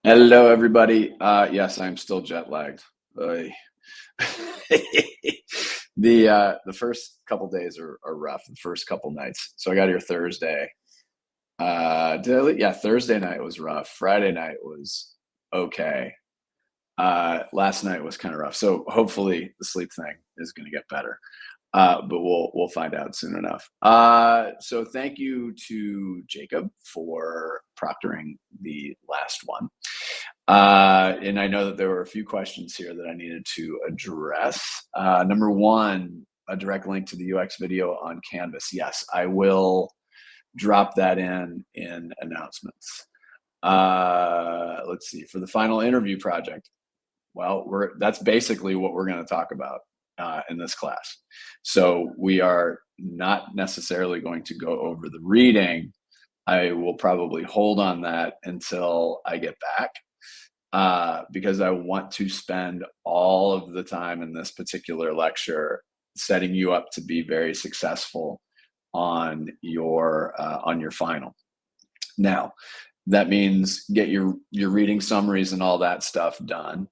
Hello, everybody. Yes, I'm still jet lagged. Oy. The first couple days are rough. The first couple nights. So I got here Thursday. Yeah, Thursday night was rough. Friday night was okay. Last night was kind of rough. So hopefully the sleep thing is going to get better. But we'll find out soon enough. So thank you to Jacob for proctoring the last one. And I know that there were a few questions here that I needed to address. Number one, a direct link to the UX video on Canvas. Yes, I will drop that in announcements. Let's see, for the final interview project. Well, that's basically what we're going to talk about in this class. So we are not necessarily going to go over the reading. I will probably hold on that until I get back. Because I want to spend all of the time in this particular lecture setting you up to be very successful on your final. Now, that means get your reading summaries and all that stuff done.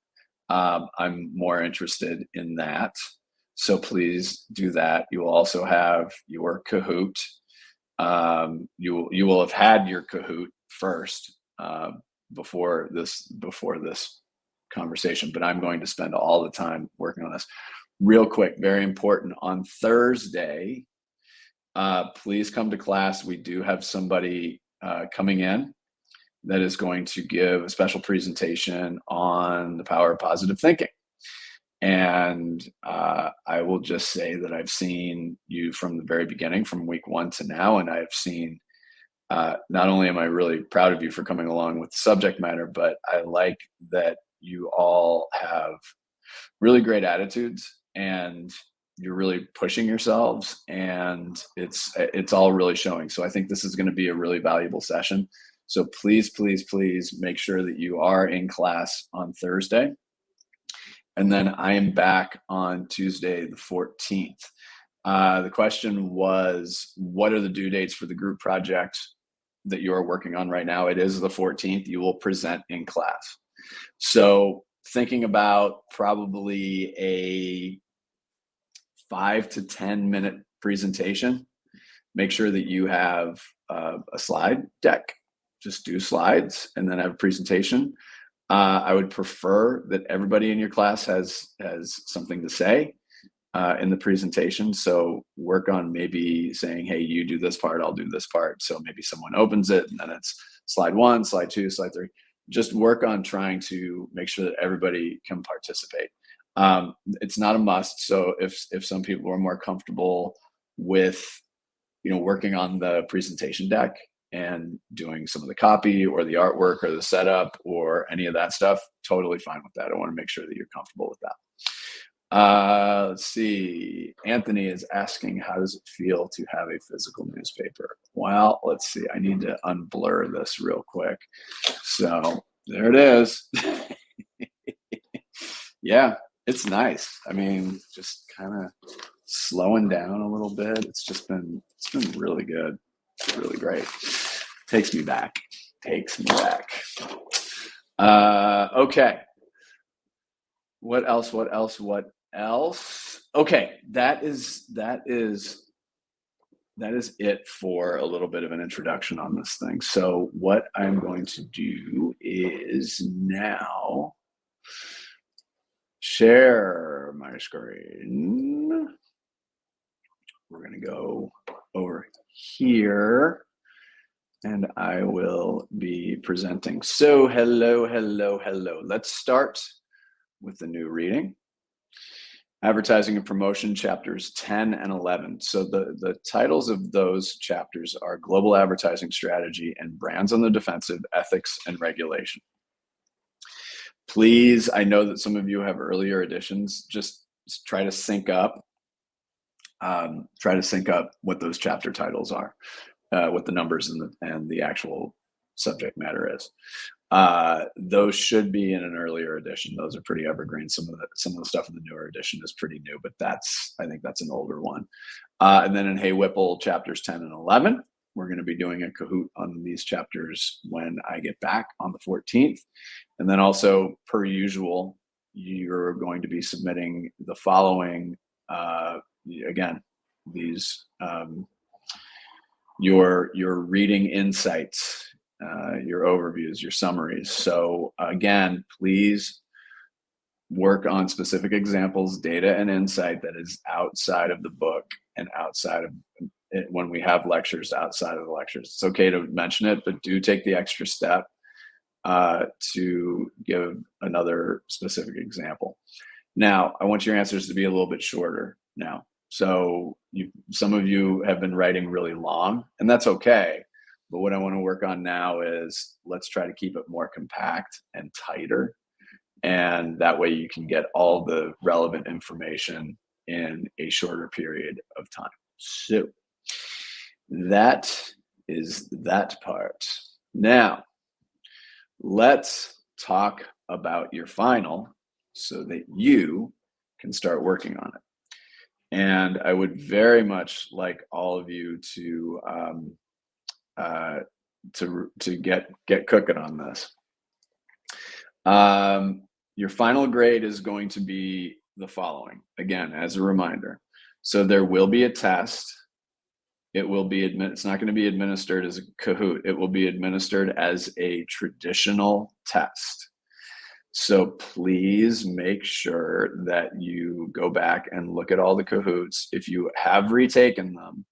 I'm more interested in that, so please do that. You will also have your Kahoot. You will have had your Kahoot first. Before this conversation, but I'm going to spend all the time working on this. Real quick, very important, on Thursday, please come to class. We do have somebody coming in that is going to give a special presentation on the power of positive thinking. And I will just say that I've seen you from the very beginning, from week 1 to now, and I've seen not only am I really proud of you for coming along with the subject matter, but I like that you all have really great attitudes and you're really pushing yourselves, and it's all really showing. So I think this is going to be a really valuable session. So please, please, please make sure that you are in class on Thursday. And then I am back on Tuesday, the 14th. The question was, what are the due dates for the group project that you are working on right now? It is the 14th. You will present in class. So thinking about probably a 5 to 10 minute presentation. Make sure that you have a slide deck. Just do slides and then have a presentation. I would prefer that everybody in your class has something to say in the presentation. So work on maybe saying, hey, you do this part, I'll do this part. So maybe someone opens it and then it's slide 1, slide 2, slide 3. Just work on trying to make sure that everybody can participate. It's not a must. So if some people are more comfortable with, working on the presentation deck and doing some of the copy or the artwork or the setup or any of that stuff, totally fine with that. I want to make sure that you're comfortable with that. Let's see. Anthony is asking, how does it feel to have a physical newspaper? Well, let's see. I need to unblur this real quick. So there it is. Yeah, it's nice. I mean, just kind of slowing down a little bit. It's been really good. It's really great. Takes me back. Okay. What else? Okay, that is it for a little bit of an introduction on this thing. So what I'm going to do is now share my screen. We're going to go over here and I will be presenting. So hello. Let's start with the new reading. Advertising and Promotion, chapters 10 and 11. So the titles of those chapters are Global Advertising Strategy and Brands on the Defensive, Ethics and Regulation. Please, I know that some of you have earlier editions. Just try to sync up. What those chapter titles are, what the numbers and the actual subject matter is. Those should be in an earlier edition. Those are pretty evergreen. Some of the stuff in the newer edition is pretty new, but I think that's an older one. And then in Hey Whipple, chapters 10 and 11, we're going to be doing a Kahoot on these chapters when I get back on the 14th. And then also, per usual, you're going to be submitting the following, again, these, your reading insights, your overviews, your summaries. So again, please work on specific examples, data, and insight that is outside of the book and outside of it. When we have lectures, outside of the lectures, it's okay to mention it, but do take the extra step to give another specific example. Now, I want your answers to be a little bit shorter now. So some of you have been writing really long, and that's okay. But what I want to work on now is let's try to keep it more compact and tighter. And that way you can get all the relevant information in a shorter period of time. So that is that part. Now, let's talk about your final so that you can start working on it. And I would very much like all of you to get cooking on this. Your final grade is going to be the following, again, as a reminder. So there will be a test. It will be it's not going to be administered as a Kahoot. It will be administered as a traditional test. So please make sure that you go back and look at all the Kahoots. If you have retaken them,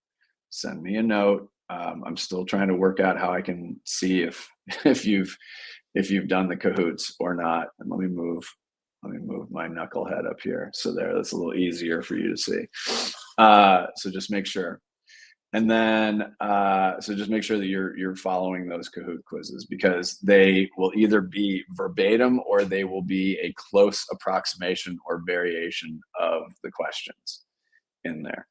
send me a note. I'm still trying to work out how I can see if you've done the Kahoots or not. And let me move my knucklehead up here. So that's a little easier for you to see. So just make sure. And then, so just make sure that you're following those Kahoot quizzes, because they will either be verbatim or they will be a close approximation or variation of the questions in there.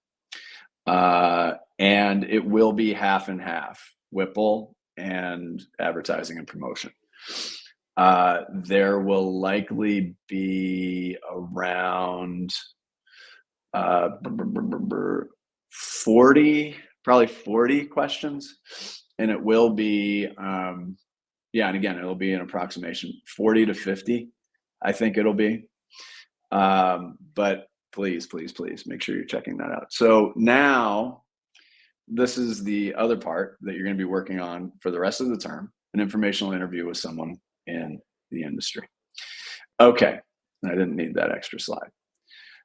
And it will be half and half, Whipple and advertising and promotion. There will likely be around 40 questions, and it will be and again, it'll be an approximation, 40 to 50, I think it'll be. But please make sure you're checking that out. So now this is the other part that you're going to be working on for the rest of the term: an informational interview with someone in the industry. Okay, I didn't need that extra slide.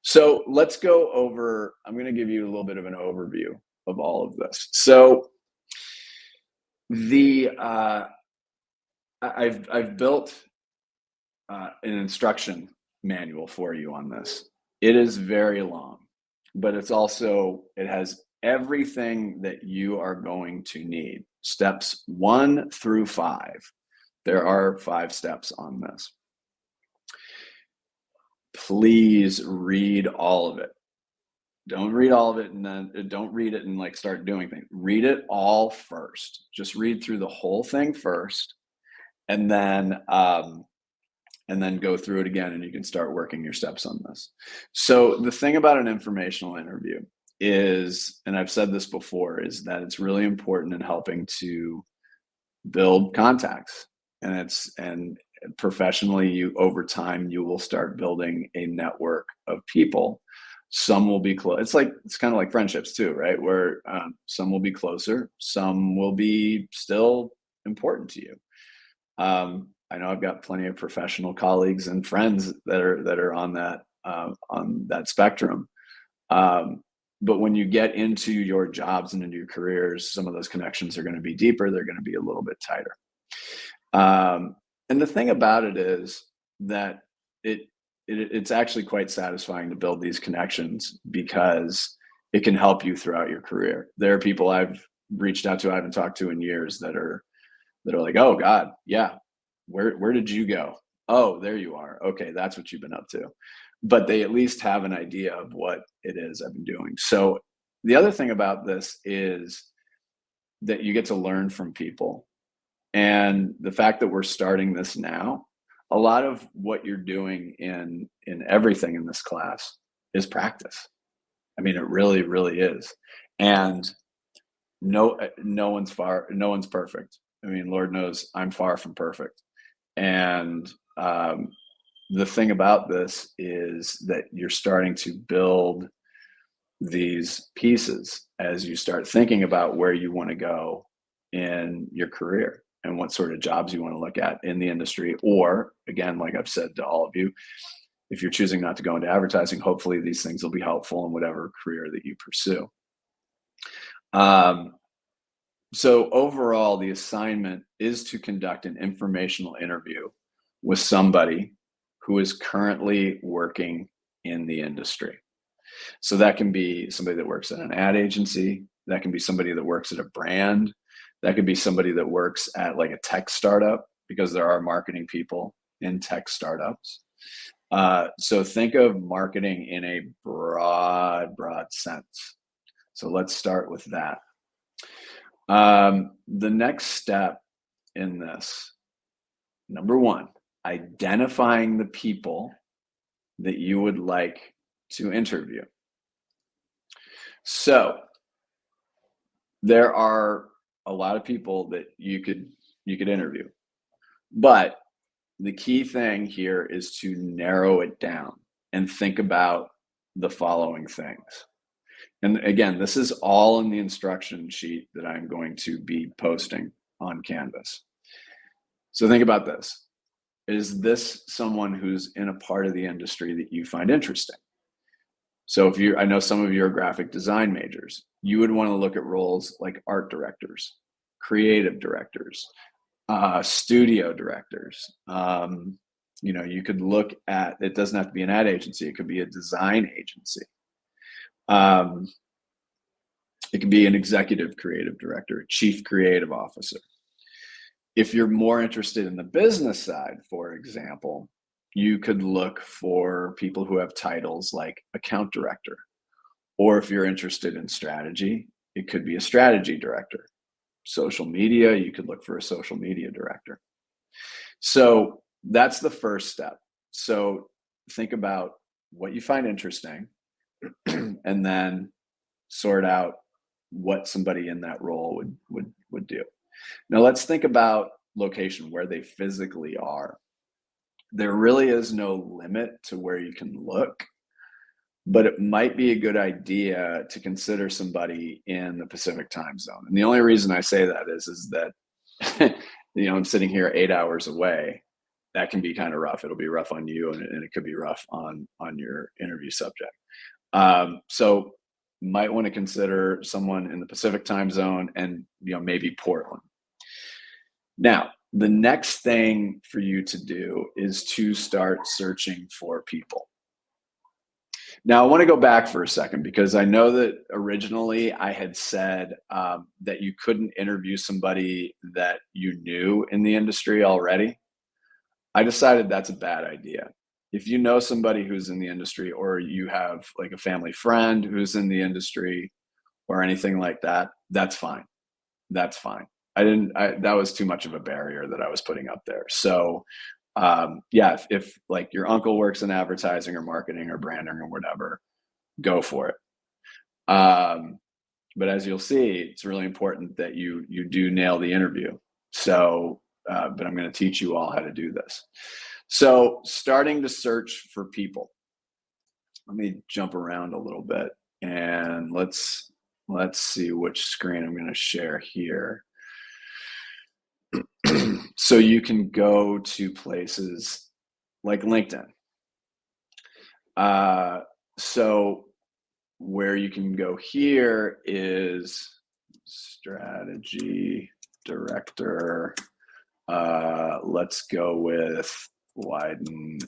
So let's go over, I'm going to give you a little bit of an overview of all of this. So I've built an instruction manual for you on this. It is very long, but it has everything that you are going to need. Steps 1 through 5. There are 5 steps on this. Please read all of it. Don't read all of it and then don't read it and start doing things. Read it all first. Just read through the whole thing first, and then go through it again, and you can start working your steps on this. So the thing about an informational interview is, and I've said this before, is that it's really important in helping to build contacts, and professionally, over time, you will start building a network of people. Some will be close. It's kind of like friendships too, right? Where some will be closer, some will be still important to you. I know I've got plenty of professional colleagues and friends that are on that spectrum. But when you get into your jobs and into your careers, some of those connections are going to be deeper. They're going to be a little bit tighter. And the thing about it is that it's actually quite satisfying to build these connections, because it can help you throughout your career. There are people I've reached out to, I haven't talked to in years, that are like, oh God, yeah, where did you go? Oh, there you are. Okay, that's what you've been up to. But they at least have an idea of what it is I've been doing. So the other thing about this is that you get to learn from people. And the fact that we're starting this now, a lot of what you're doing in everything in this class is practice. I mean, it really, really is. And no one's perfect. I mean, Lord knows I'm far from perfect. And the thing about this is that you're starting to build these pieces as you start thinking about where you want to go in your career and what sort of jobs you want to look at in the industry. Or again, like I've said to all of you, if you're choosing not to go into advertising, hopefully these things will be helpful in whatever career that you pursue. So overall, the assignment is to conduct an informational interview with somebody who is currently working in the industry. So that can be somebody that works at an ad agency. That can be somebody that works at a brand. That could be somebody that works at like a tech startup, because there are marketing people in tech startups. So think of marketing in a broad sense. So let's start with that. The next step in this, number one, identifying the people that you would like to interview. So there are a lot of people that you could interview, but the key thing here is to narrow it down and think about the following things. And again, this is all in the instruction sheet that I'm going to be posting on Canvas. So think about this. Is this someone who's in a part of the industry that you find interesting? So I know some of you are graphic design majors, you would want to look at roles like art directors, creative directors, studio directors. You could look at, it doesn't have to be an ad agency, it could be a design agency. It could be an executive creative director, chief creative officer. If you're more interested in the business side, for example, you could look for people who have titles like account director. Or if you're interested in strategy, it could be a strategy director. Social media, you could look for a social media director. So that's the first step. So think about what you find interesting and then sort out what somebody in that role would do. Now let's think about location, where they physically are. There really is no limit to where you can look, but it might be a good idea to consider somebody in the Pacific time zone. And the only reason I say that is that I'm sitting here 8 hours away. That can be kind of rough. It'll be rough on you, and it could be rough on your interview subject. So might want to consider someone in the Pacific time zone, and maybe Portland. Now, the next thing for you to do is to start searching for people. Now, I want to go back for a second, because I know that originally I had said that you couldn't interview somebody that you knew in the industry already. I decided that's a bad idea. If you know somebody who's in the industry, or you have like a family friend who's in the industry or anything like that, that's fine. That's fine. That was too much of a barrier that I was putting up there. So if like your uncle works in advertising or marketing or branding or whatever, go for it. But as you'll see, it's really important that you do nail the interview. So, but I'm going to teach you all how to do this. So starting to search for people. Let me jump around a little bit, and let's see which screen I'm going to share here. So you can go to places like LinkedIn. So where you can go here is strategy director. Let's go with Wyden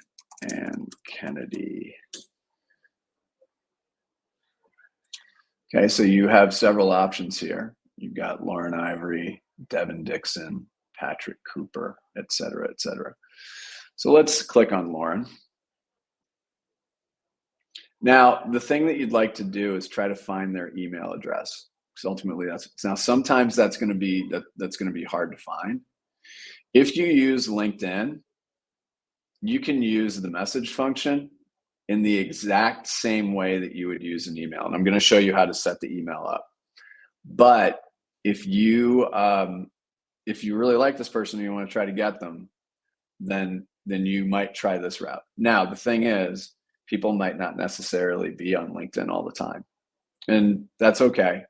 and Kennedy. Okay, so you have several options here. You've got Lauren Ivory, Devin Dixon, Patrick Cooper, et cetera, et cetera. So let's click on Lauren. Now, the thing that you'd like to do is try to find their email address, because ultimately sometimes that's going to be hard to find. If you use LinkedIn, you can use the message function in the exact same way that you would use an email. And I'm going to show you how to set the email up. But if you really like this person and you want to try to get them, then you might try this route. Now, the thing is, people might not necessarily be on LinkedIn all the time, and that's okay.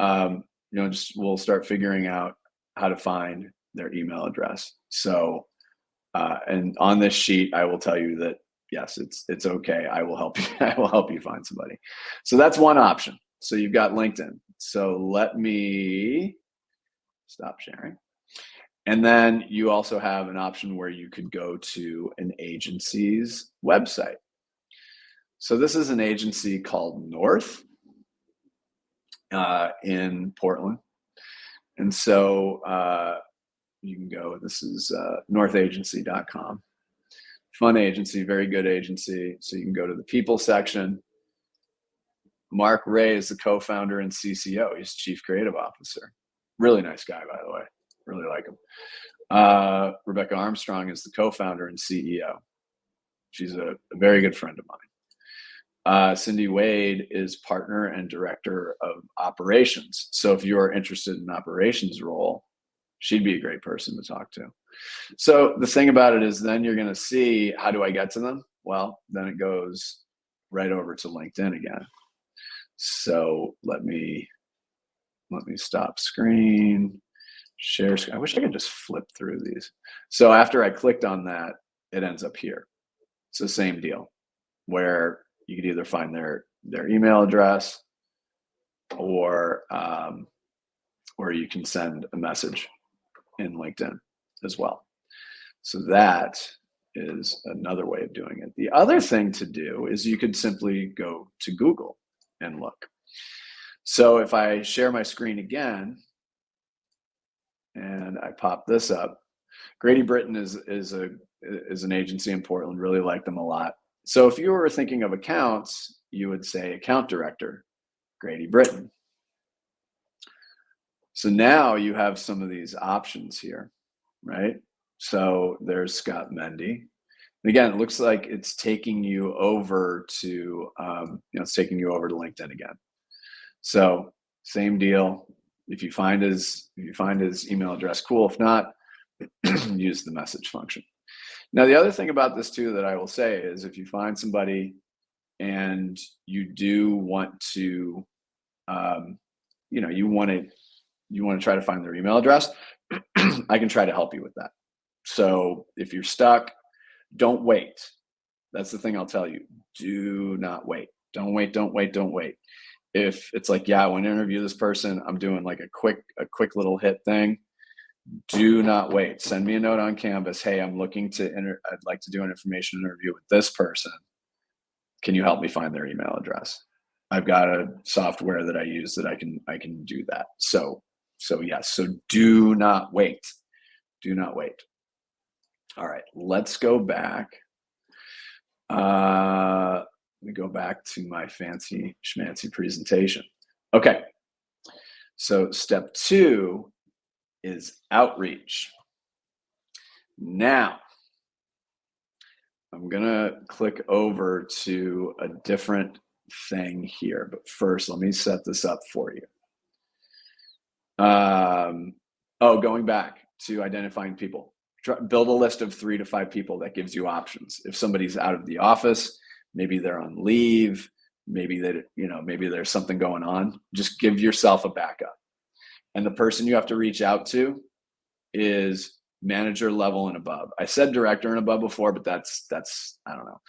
Just we'll start figuring out how to find their email address. So, and on this sheet, I will tell you that yes, it's okay. I will help you. I will help you find somebody. So that's one option. So you've got LinkedIn. So let me stop sharing. And then you also have an option where you could go to an agency's website. So this is an agency called North in Portland. And so you can go, this is northagency.com. Fun agency, very good agency. So you can go to the people section. Mark Ray is the co-founder and CCO. He's Chief Creative Officer. Really nice guy, by the way. Really like him. Rebecca Armstrong is the co-founder and CEO. She's a very good friend of mine. Cindy Wade is partner and director of operations. So if you're interested in operations role, she'd be a great person to talk to. So the thing about it is then you're going to see, how do I get to them? Well, then it goes right over to LinkedIn again. So let me stop screen, share screen. I wish I could just flip through these. So after I clicked on that, it ends up here. It's the same deal where you could either find their email address or you can send a message in LinkedIn as well. So that is another way of doing it. The other thing to do is you could simply go to Google and look. So if I share my screen again and I pop this up, Grady Britton is an agency in Portland. Really like them a lot. So if you were thinking of accounts, you would say account director, Grady Britton. So now you have some of these options here, right? So there's Scott Mendy. And again, it looks like it's taking you over to, it's taking you over to LinkedIn again. So same deal. If you find his email address, cool. If not, use the message function. Now, the other thing about this too that I will say is if you find somebody and you do want to, you want to try to find their email address, I can try to help you with that. So if you're stuck, don't wait. That's the thing I'll tell you. Do not wait. Don't wait. If it's like, yeah, I want to interview this person, I'm doing like a quick little hit thing. Do not wait. Send me a note on Canvas. Hey, I'm looking to I'd like to do an information interview with this person. Can you help me find their email address? I've got a software that I use that I can do that. So yes. So do not wait. Do not wait. All right, let's go back. Let me go back to my fancy schmancy presentation. Okay. So step 2 is outreach. Now, I'm gonna click over to a different thing here, but first let me set this up for you. Going back to identifying people. Build a list of 3 to 5 people that gives you options. If somebody's out of the office, maybe they're on leave, maybe there's something going on, just give yourself a backup. And the person you have to reach out to is manager level and above. I said director and above before, but that's I don't know.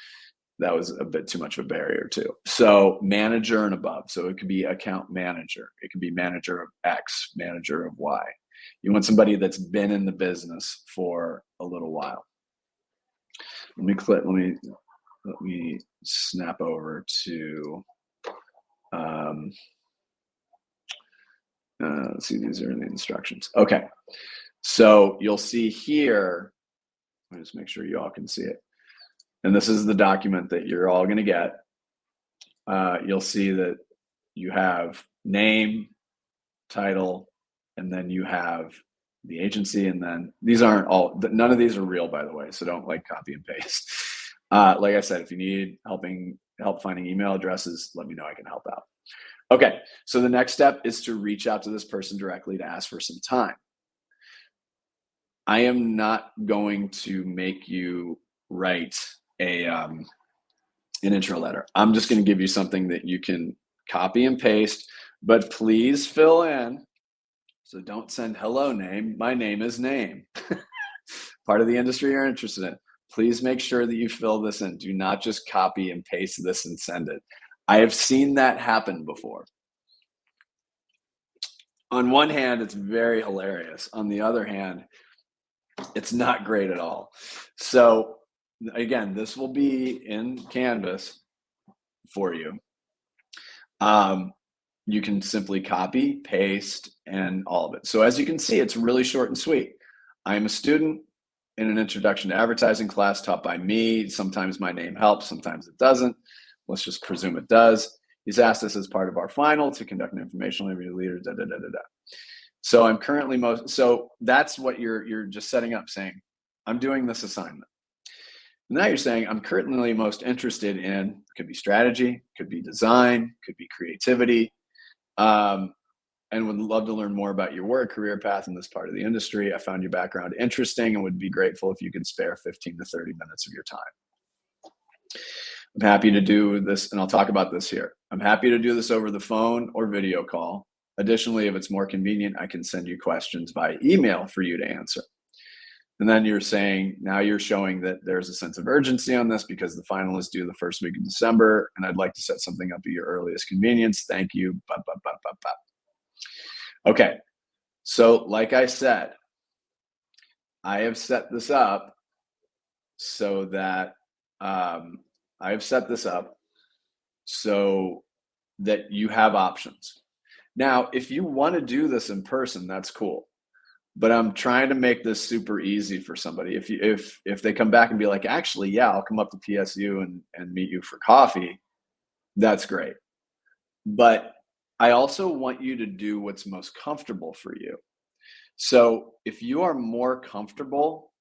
That was a bit too much of a barrier too. So manager and above. So it could be account manager. It could be manager of X, manager of Y. You want somebody that's been in the business for a little while. Let me snap over to, let's see, these are in the instructions. Okay, so you'll see here, let me just make sure you all can see it. And this is the document that you're all gonna get. You'll see that you have name, title, and then you have the agency, and then these aren't all, none of these are real, by the way, so don't like copy and paste. Like I said, if you need help finding email addresses, let me know, I can help out. Okay, so the next step is to reach out to this person directly to ask for some time. I am not going to make you write an intro letter. I'm just going to give you something that you can copy and paste, but please fill in. So don't send hello name. My name is name. Part of the industry you're interested in. Please make sure that you fill this in. Do not just copy and paste this and send it. I have seen that happen before. On one hand, it's very hilarious. On the other hand, it's not great at all. So again, this will be in Canvas for you. You can simply copy, paste, and all of it. So as you can see, it's really short and sweet. I'm a student in an introduction to advertising class taught by me. Sometimes my name helps, sometimes it doesn't. Let's just presume it does. He's asked us as part of our final to conduct an informational interview leader, da, da, da, da, da. So I'm currently so that's what you're just setting up, saying, I'm doing this assignment. And now you're saying, I'm currently most interested in, could be strategy, could be design, could be creativity, and would love to learn more about your work, career path in this part of the industry. I found your background interesting and would be grateful if you could spare 15 to 30 minutes of your time. I'm happy to do this, and I'll talk about this here. I'm happy to do this over the phone or video call. Additionally, if it's more convenient, I can send you questions by email for you to answer. And then you're saying, now you're showing that there's a sense of urgency on this because the final is due the first week of December, and I'd like to set something up at your earliest convenience. Thank you. Okay, so like I said, I have set this up so that you have options. Now, if you want to do this in person, that's cool. But I'm trying to make this super easy for somebody. If they come back and be like, actually, yeah, I'll come up to PSU and meet you for coffee, that's great. But I also want you to do what's most comfortable for you. So if you are more comfortable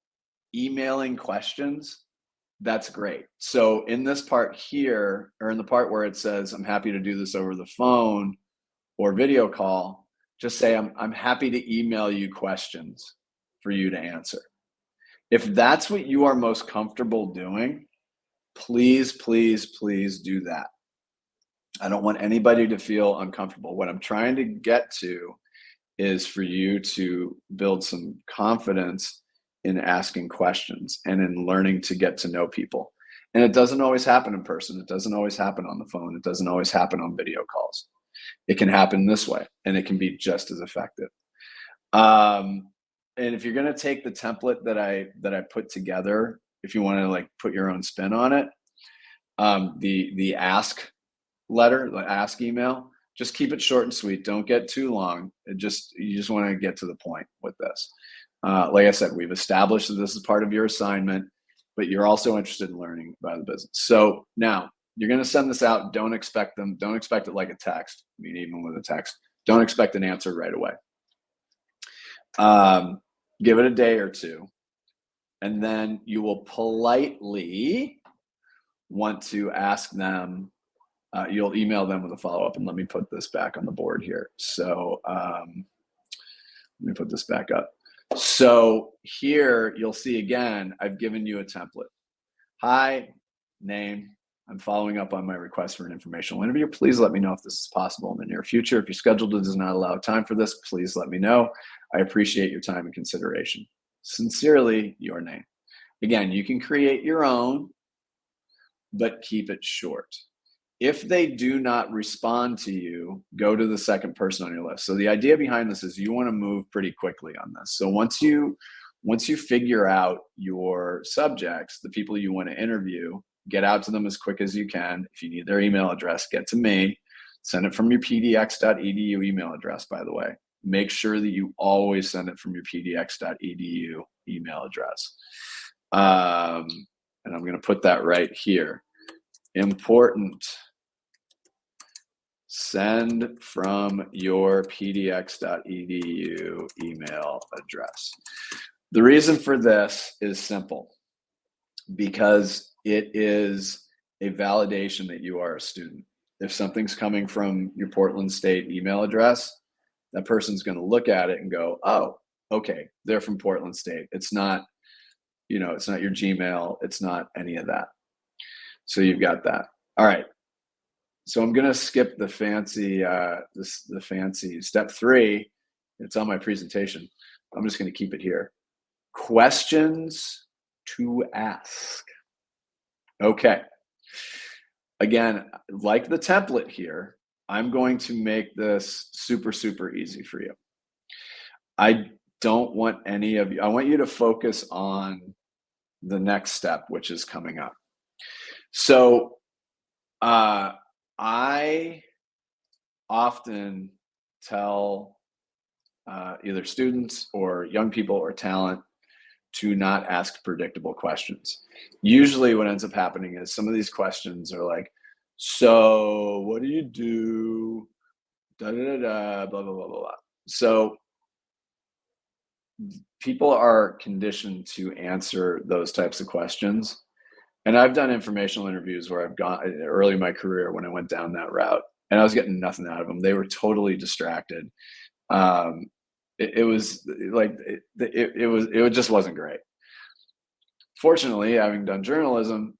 emailing questions, that's great. So in this part here, or in the part where it says, I'm happy to do this over the phone or video call, just say, I'm happy to email you questions for you to answer. If that's what you are most comfortable doing, please, please, please do that. I don't want anybody to feel uncomfortable. What I'm trying to get to is for you to build some confidence in asking questions and in learning to get to know people. And it doesn't always happen in person. It doesn't always happen on the phone. It doesn't always happen on video calls. It can happen this way, and it can be just as effective. And if you're going to take the template that I put together, if you want to like put your own spin on it, the ask letter, the ask email, just keep it short and sweet. Don't get too long. You just want to get to the point with this. Like I said, we've established that this is part of your assignment, but you're also interested in learning about the business. So now you're going to send this out. Don't expect it like a text. I mean, even with a text, don't expect an answer right away. Give it a day or two, and then you will politely want to ask them. You'll email them with a follow-up, and let me put this back on the board here. So let me put this back up. So here you'll see again, I've given you a template. Hi, name. I'm following up on my request for an informational interview. Please let me know if this is possible in the near future. If your schedule does not allow time for this, please let me know. I appreciate your time and consideration. Sincerely, your name. Again, you can create your own, but keep it short. If they do not respond to you, go to the second person on your list. So the idea behind this is you want to move pretty quickly on this. So once you figure out your subjects, the people you want to interview, get out to them as quick as you can. If you need their email address, get to me. Send it from your pdx.edu email address, by the way. Make sure that you always send it from your pdx.edu email address. And I'm going to put that right here. Important. Send from your pdx.edu email address. The reason for this is simple, because it is a validation that you are a student. If something's coming from your Portland State email address, that person's going to look at it and go, oh, okay, they're from Portland State. It's not, it's not your Gmail. It's not any of that. So you've got that. All right. So I'm going to skip the fancy, the fancy step 3. It's on my presentation. I'm just going to keep it here. Questions to ask. Okay. Again, like the template here, I'm going to make this super, super easy for you. I don't want any of you, I want you to focus on the next step, which is coming up. So I often tell either students or young people or talent to not ask predictable questions. Usually what ends up happening is some of these questions are like, so what do you do? Da, da, da, da, blah, blah, blah, blah, blah. So people are conditioned to answer those types of questions. And I've done informational interviews where I've gone early in my career when I went down that route, and I was getting nothing out of them. They were totally distracted. It was like, it just wasn't great. Fortunately, having done journalism,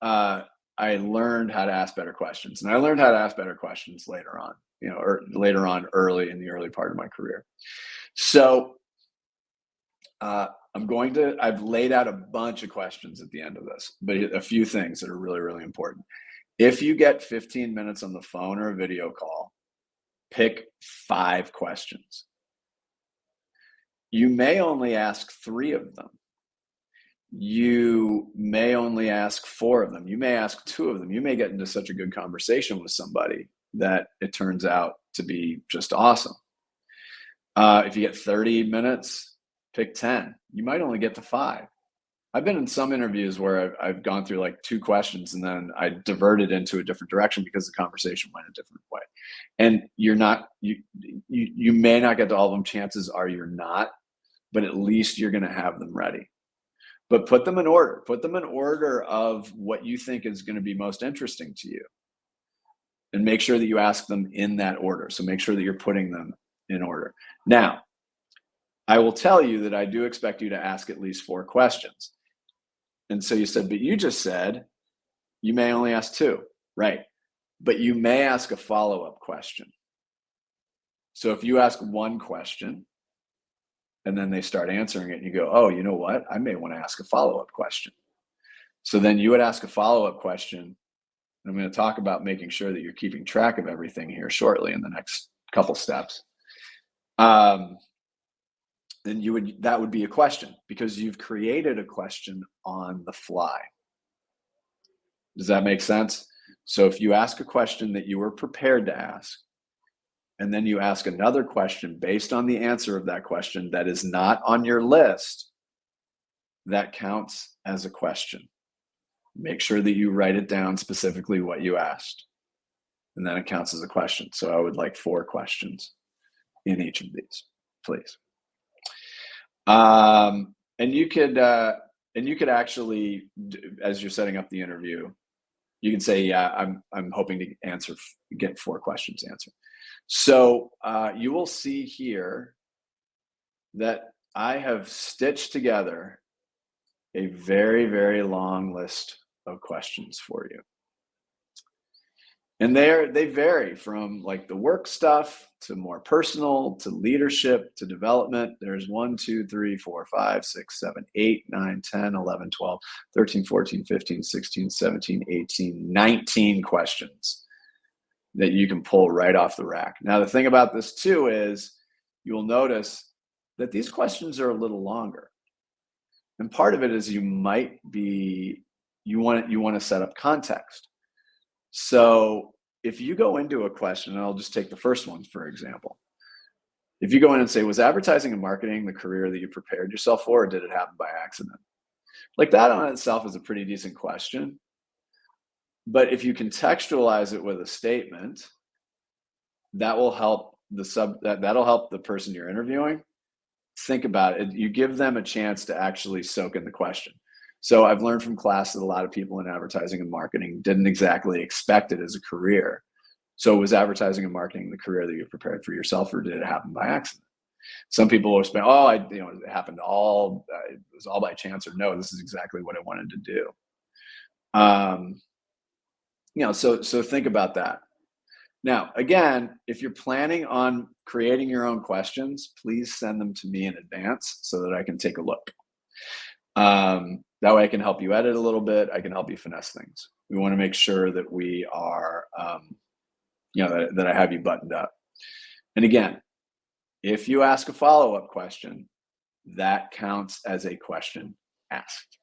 I learned how to ask better questions, and I learned how to ask better questions later on, or later on, early in the early part of my career. So I've laid out a bunch of questions at the end of this, but a few things that are really, really important. If you get 15 minutes on the phone or a video call, pick 5 questions. You may only ask 3 of them. You may only ask 4 of them. You may ask 2 of them. You may get into such a good conversation with somebody that it turns out to be just awesome. If you get 30 minutes, pick 10. You might only get to 5. I've been in some interviews where I've gone through like 2 questions and then I diverted into a different direction because the conversation went a different way. And you may not get to all of them. Chances are you're not, but at least you're going to have them ready. But put them in order. Put them in order of what you think is going to be most interesting to you. And make sure that you ask them in that order. So make sure that you're putting them in order. Now, I will tell you that I do expect you to ask at least 4 questions. And so you said, but you just said you may only ask 2, right? But you may ask a follow-up question. So if you ask 1 question and then they start answering it and you go, oh, you know what? I may want to ask a follow-up question. So then you would ask a follow-up question. I'm going to talk about making sure that you're keeping track of everything here shortly in the next couple steps. Then that would be a question because you've created a question on the fly. Does that make sense? So if you ask a question that you were prepared to ask, and then you ask another question based on the answer of that question that is not on your list, that counts as a question. Make sure that you write it down specifically what you asked, and then it counts as a question. So I would like 4 questions in each of these, please. And you could actually, as you're setting up the interview, you can say, yeah, I'm hoping to get 4 questions answered. So you will see here that I have stitched together a very, very long list of questions for you. And they vary from like the work stuff to more personal to leadership to development. There's 1, 2, 3, 4, 5, 6, 7, 8, 9, 10, 11, 12, 13, 14, 15, 16, 17, 18, 19 questions that you can pull right off the rack. Now, the thing about this too is you'll notice that these questions are a little longer. And part of it is you want to set up context. So if you go into a question, and I'll just take the first one, for example. If you go in and say, was advertising and marketing the career that you prepared yourself for, or did it happen by accident? Like that on itself is a pretty decent question. But if you contextualize it with a statement, that will help that'll help the person you're interviewing think about it. You give them a chance to actually soak in the question. So I've learned from class that a lot of people in advertising and marketing didn't exactly expect it as a career. So was advertising and marketing the career that you prepared for yourself, or did it happen by accident? Some people will spend, oh, it happened all, it was all by chance, or no, this is exactly what I wanted to do. So think about that. Now, again, if you're planning on creating your own questions, please send them to me in advance so that I can take a look. That way I can help you edit a little bit. I can help you finesse things. We want to make sure that we are, that I have you buttoned up. And again, if you ask a follow-up question, that counts as a question asked.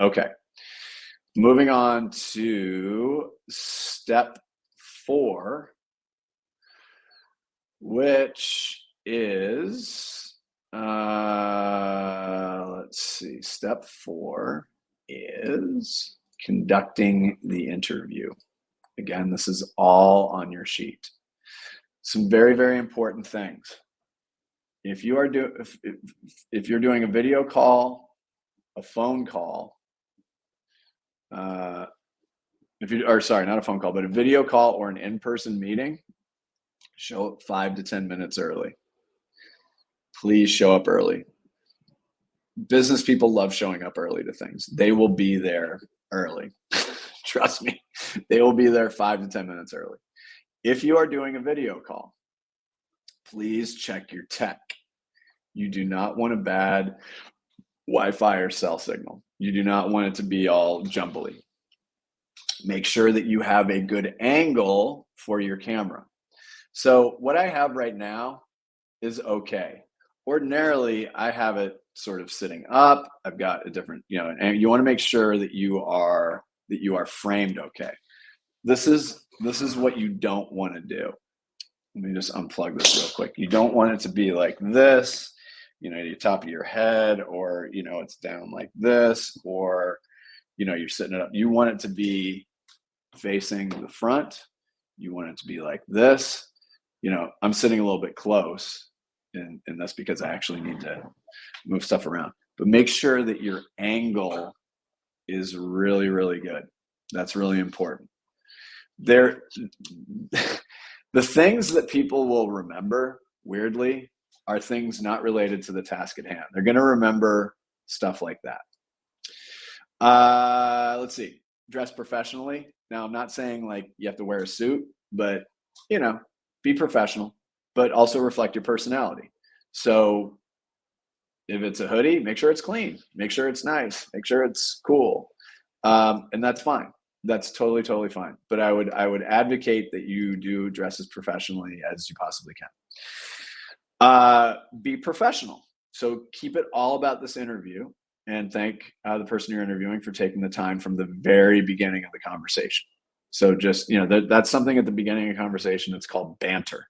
Okay. Moving on to step 4, which is, let's see, step 4 is conducting the interview. Again, this is all on your sheet. Some very, very important things. If you are if you're doing a video call, a phone call, sorry, not a phone call, but a video call or an in-person meeting, show up 5 to 10 minutes early. Please show up early. Business people love showing up early to things. They will be there early. Trust me, they will be there 5 to 10 minutes early. If you are doing a video call, please check your tech. You do not want a bad Wi-Fi or cell signal. You do not want it to be all jumbly. Make sure that you have a good angle for your camera. So what I have right now is okay. Ordinarily, I have it sort of sitting up. I've got a different, and you want to make sure that you are framed okay. This is what you don't want to do. Let me just unplug this real quick. You don't want it to be like this, the top of your head, or it's down like this, or you're sitting it up. You want it to be facing the front. You want it to be like this. I'm sitting a little bit close, and that's because I actually need to move stuff around. But make sure that your angle is really, really good. That's really important. The things that people will remember, weirdly, are things not related to the task at hand. They're going to remember stuff like that. Let's see. Dress professionally. Now, I'm not saying like you have to wear a suit, but be professional, but also reflect your personality. So if it's a hoodie, make sure it's clean, make sure it's nice, make sure it's cool. And that's fine. That's totally, totally fine. But I would advocate that you do dress as professionally as you possibly can. Be professional. So keep it all about this interview, and thank the person you're interviewing for taking the time from the very beginning of the conversation. So just, that's something at the beginning of a conversation. It's called banter.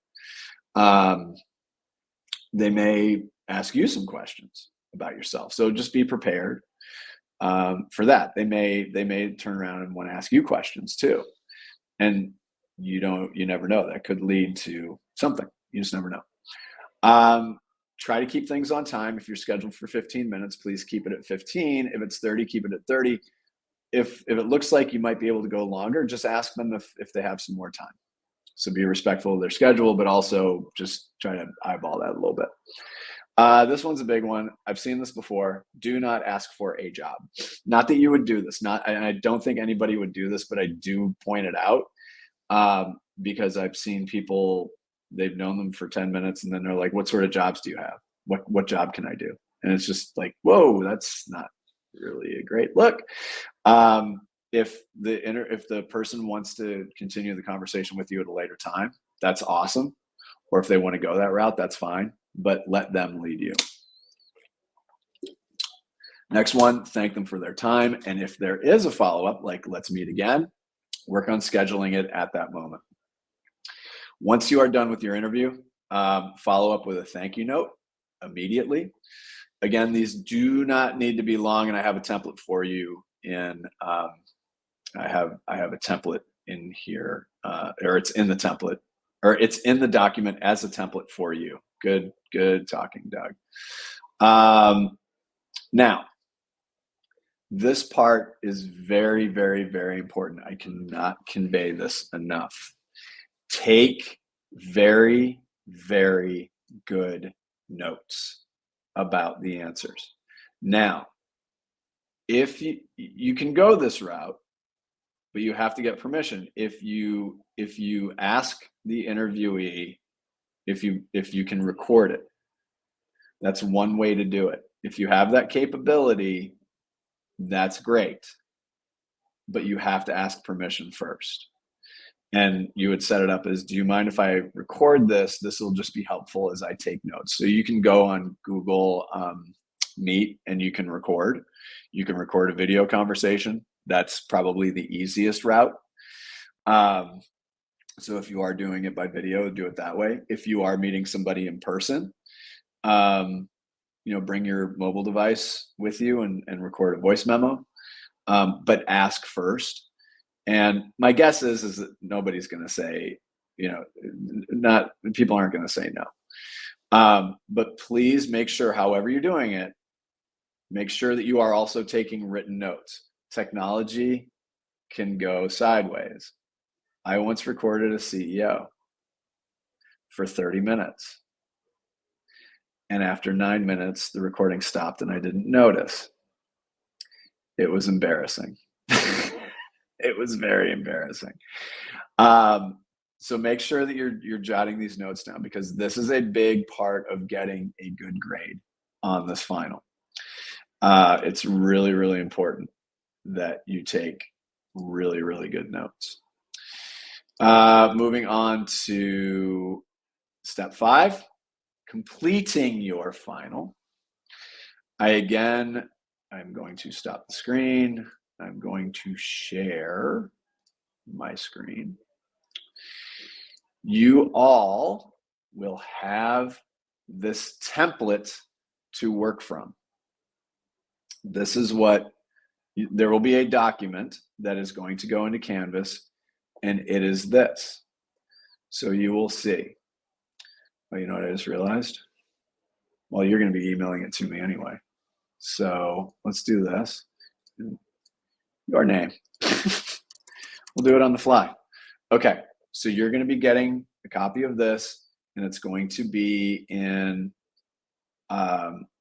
They may ask you some questions about yourself. So just be prepared for that. They may turn around and want to ask you questions too. And you never know. That could lead to something. You just never know. Try to keep things on time. If you're scheduled for 15 minutes, please keep it at 15. If it's 30, keep it at 30. If it looks like you might be able to go longer, just ask them if they have some more time. So be respectful of their schedule, but also just try to eyeball that a little bit. This one's a big one. I've seen this before. Do not ask for a job. Not that you would do this. I don't think anybody would do this, but I do point it out because I've seen people, they've known them for 10 minutes and then they're like, what sort of jobs do you have? What job can I do? And it's just like, whoa, that's not really a great look. If the person wants to continue the conversation with you at a later time, that's awesome. Or if they want to go that route, that's fine, but let them lead you. Next one, thank them for their time. And if there is a follow-up, like let's meet again, work on scheduling it at that moment. Once you are done with your interview, follow up with a thank you note immediately. Again, these do not need to be long, and I have a template for you in I have a template in here, or it's in the template, or it's in the document as a template for you. Good talking, Doug. Now, this part is very, very, very important. I cannot convey this enough. Take very, very good notes about the answers. Now, if you can go this route, but you have to get permission. If you ask the interviewee if you can record it, that's one way to do it. If you have that capability, that's great, but you have to ask permission first. And you would set it up as, do you mind if I record this? This will just be helpful as I take notes. So you can go on Google Meet and you can record. You can record a video conversation. That's probably the easiest route. So if you are doing it by video, do it that way. If you are meeting somebody in person, bring your mobile device with you and record a voice memo, but ask first. And my guess is that nobody's going to say, people aren't going to say no. But please make sure, however you're doing it, make sure that you are also taking written notes. Technology can go sideways. I once recorded a CEO for 30 minutes. And after 9 minutes, the recording stopped and I didn't notice. It was embarrassing. It was very embarrassing. So make sure that you're jotting these notes down, because this is a big part of getting a good grade on this final. It's really, really important that you take really, really good notes. Moving on to step 5, completing your final. I'm going to stop the screen. I'm going to share my screen. You all will have this template to work from. This is there will be a document that is going to go into Canvas, and it is this. So you will see. Oh, you know what I just realized? Well, you're going to be emailing it to me anyway. So let's do this. Your name. We'll do it on the fly. Okay, so you're going to be getting a copy of this, and it's going to be in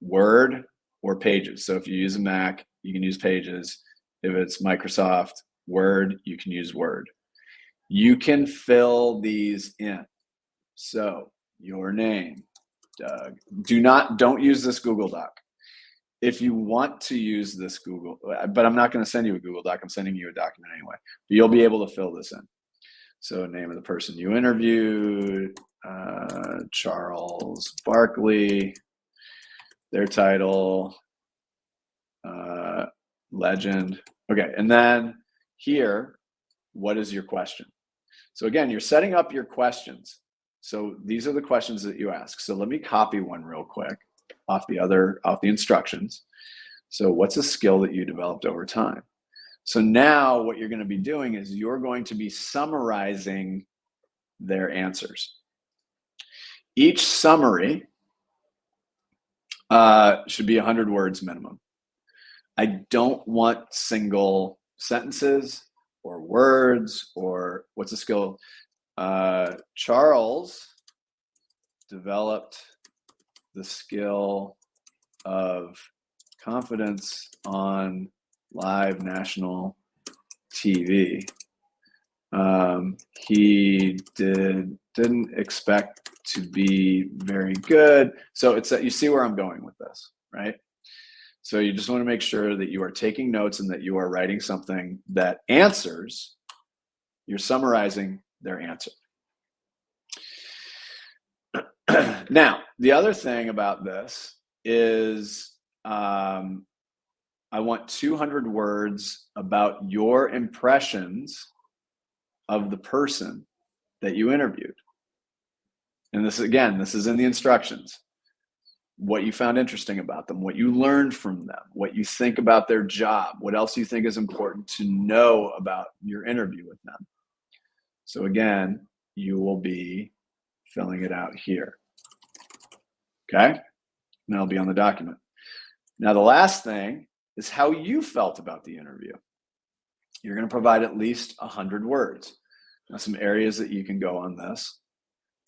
Word or Pages. So if you use a Mac, you can use Pages. If it's Microsoft Word, you can use Word. You can fill these in. So your name, Doug. Don't use this Google Doc. If you want to use this but I'm not going to send you a Google Doc. I'm sending you a document anyway. But you'll be able to fill this in. So name of the person you interviewed, Charles Barkley, their title, legend. Okay, and then here, what is your question? So again, you're setting up your questions. So these are the questions that you ask. So let me copy one real quick off the instructions. So what's a skill that you developed over time? So now what you're going to be doing is you're going to be summarizing their answers. Each summary should be 100 words minimum. I don't want single sentences or words or what's a skill. Charles developed the skill of confidence on live national TV. He didn't expect to be very good. So it's that you see where I'm going with this, right? So you just want to make sure that you are taking notes and that you are writing something that answers. You're summarizing their answer. Now, the other thing about this is I want 200 words about your impressions of the person that you interviewed. And this is in the instructions. What you found interesting about them, what you learned from them, what you think about their job, what else you think is important to know about your interview with them. So again, you will be filling it out here. Okay? And that'll be on the document. Now, the last thing is how you felt about the interview. You're going to provide at least 100 words. Now, some areas that you can go on this.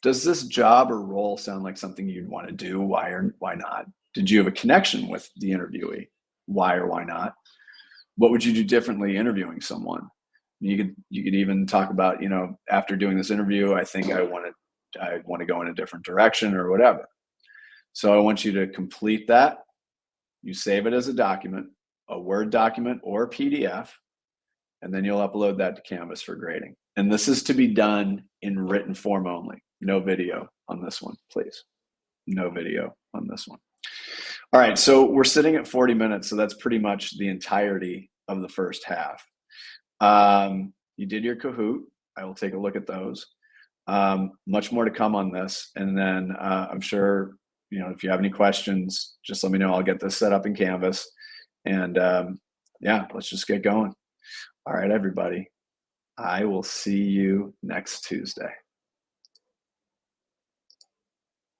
Does this job or role sound like something you'd want to do? Why or why not? Did you have a connection with the interviewee? Why or why not? What would you do differently interviewing someone? You could even talk about, after doing this interview, I think I want to go in a different direction or whatever. So I want you to complete that. You save it as a document, a Word document or a PDF, and then you'll upload that to Canvas for grading. And this is to be done in written form only. No video on this one, please. No video on this one. All right, so we're sitting at 40 minutes, so that's pretty much the entirety of the first half. You did your Kahoot. I will take a look at those. Much more to come on this. And then I'm sure, if you have any questions, just let me know. I'll get this set up in Canvas. And yeah, let's just get going. All right, everybody. I will see you next Tuesday.